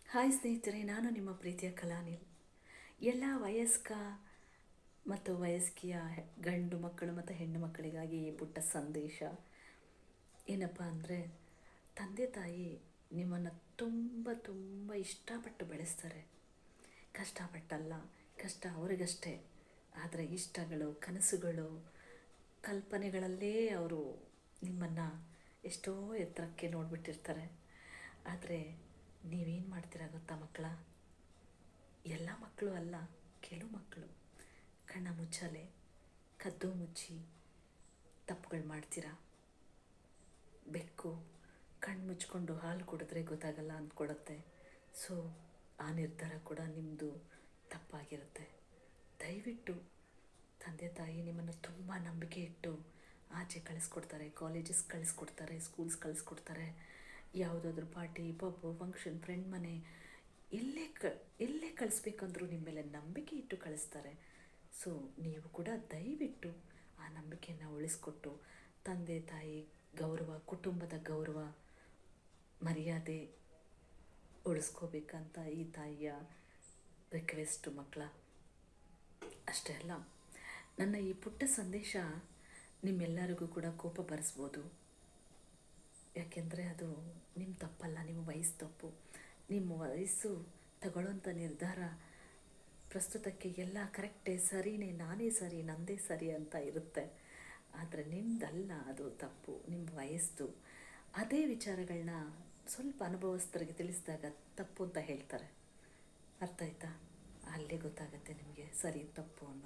Hi ಸ್ನೇಹಿತರೆ, ನಾನು ನಿಮ್ಮ ಪ್ರೀತಿಯ ಕಲಾನಿಲ್. ಎಲ್ಲ ವಯಸ್ಕ ಮತ್ತು ವಯಸ್ಕಿಯ ಗಂಡು ಮಕ್ಕಳು ಮತ್ತು ಹೆಣ್ಣು ಮಕ್ಕಳಿಗಾಗಿ ಈ ಪುಟ್ಟ ಸಂದೇಶ ಏನಪ್ಪ ಅಂದರೆ, ತಂದೆ ತಾಯಿ ನಿಮ್ಮನ್ನು ತುಂಬ ತುಂಬ ಇಷ್ಟಪಟ್ಟು ಬೆಳೆಸ್ತಾರೆ. ಕಷ್ಟಪಟ್ಟಲ್ಲ, ಕಷ್ಟ ಅವರಿಗಷ್ಟೇ. ಆದರೆ ಇಷ್ಟಗಳು, ಕನಸುಗಳು, ಕಲ್ಪನೆಗಳಲ್ಲೇ ಅವರು ನಿಮ್ಮನ್ನು ಎಷ್ಟೋ ಎತ್ತರಕ್ಕೆ ನೋಡಿಬಿಟ್ಟಿರ್ತಾರೆ. ಆದರೆ ನೀವೇನು ಮಾಡ್ತೀರಾ ಗೊತ್ತಾ ಮಕ್ಕಳ? ಎಲ್ಲ ಮಕ್ಕಳು ಅಲ್ಲ, ಕೆಲವು ಮಕ್ಕಳು ಕಣ್ಣ ಮುಚ್ಚಾಲೆ ಕದ್ದು ಮುಚ್ಚಿ ತಪ್ಪುಗಳು ಮಾಡ್ತೀರಾ. ಬೆಕ್ಕು ಕಣ್ಣು ಮುಚ್ಕೊಂಡು ಹಾಲು ಕುಡಿದ್ರೆ ಗೊತ್ತಾಗಲ್ಲ ಅಂದ್ಕೊಡುತ್ತೆ. ಸೊ ಆ ನಿರ್ಧಾರ ಕೂಡ ನಿಮ್ಮದು ತಪ್ಪಾಗಿರುತ್ತೆ. ದಯವಿಟ್ಟು ತಂದೆ ತಾಯಿ ನಿಮ್ಮನ್ನು ತುಂಬ ನಂಬಿಕೆ ಇಟ್ಟು ಆಚೆ ಕಳಿಸ್ಕೊಡ್ತಾರೆ, ಕಾಲೇಜಸ್ ಕಳಿಸ್ಕೊಡ್ತಾರೆ, ಸ್ಕೂಲ್ಸ್ ಕಳಿಸ್ಕೊಡ್ತಾರೆ, ಯಾವುದಾದ್ರೂ ಪಾರ್ಟಿ, ಪಬ್ಬು, ಫಂಕ್ಷನ್, ಫ್ರೆಂಡ್ ಮನೆ, ಎಲ್ಲೇ ಕಳಿಸ್ಬೇಕಂದ್ರೂ ನಿಮ್ಮ ಮೇಲೆ ನಂಬಿಕೆ ಇಟ್ಟು ಕಳಿಸ್ತಾರೆ. ಸೊ ನೀವು ಕೂಡ ದಯವಿಟ್ಟು ಆ ನಂಬಿಕೆಯನ್ನು ಉಳಿಸ್ಕೊಟ್ಟು ತಂದೆ ತಾಯಿ ಗೌರವ, ಕುಟುಂಬದ ಗೌರವ, ಮರ್ಯಾದೆ ಉಳಿಸ್ಕೋಬೇಕಂತ ಈ ತಾಯಿಯ ರಿಕ್ವೆಸ್ಟು ಮಕ್ಕಳ. ಅಷ್ಟೇ ಅಲ್ಲ, ನನ್ನ ಈ ಪುಟ್ಟ ಸಂದೇಶ ನಿಮ್ಮೆಲ್ಲರಿಗೂ ಕೂಡ ಕೋಪ ಬರೆಸ್ಬೋದು. ಯಾಕೆಂದರೆ ಅದು ನಿಮ್ಮ ತಪ್ಪಲ್ಲ, ನಿಮ್ಮ ವಯಸ್ಸು ತಪ್ಪು. ನಿಮ್ಮ ವಯಸ್ಸು ತಗೊಳ್ಳೋಂಥ ನಿರ್ಧಾರ ಪ್ರಸ್ತುತಕ್ಕೆ ಎಲ್ಲ ಕರೆಕ್ಟೇ, ಸರಿನೇ, ನಾನೇ ಸರಿ, ನಂದೇ ಸರಿ ಅಂತ ಇರುತ್ತೆ. ಆದರೆ ನಿಮ್ಮದಲ್ಲ, ಅದು ತಪ್ಪು, ನಿಮ್ಮ ವಯಸ್ಸು. ಅದೇ ವಿಚಾರಗಳನ್ನ ಸ್ವಲ್ಪ ಅನುಭವಸ್ಥರಿಗೆ ತಿಳಿಸಿದಾಗ ತಪ್ಪು ಅಂತ ಹೇಳ್ತಾರೆ. ಅರ್ಥ ಆಯ್ತಾ? ಅಲ್ಲೇ ಗೊತ್ತಾಗುತ್ತೆ ನಿಮಗೆ ಸರಿ ತಪ್ಪು ಅನ್ನೋದು.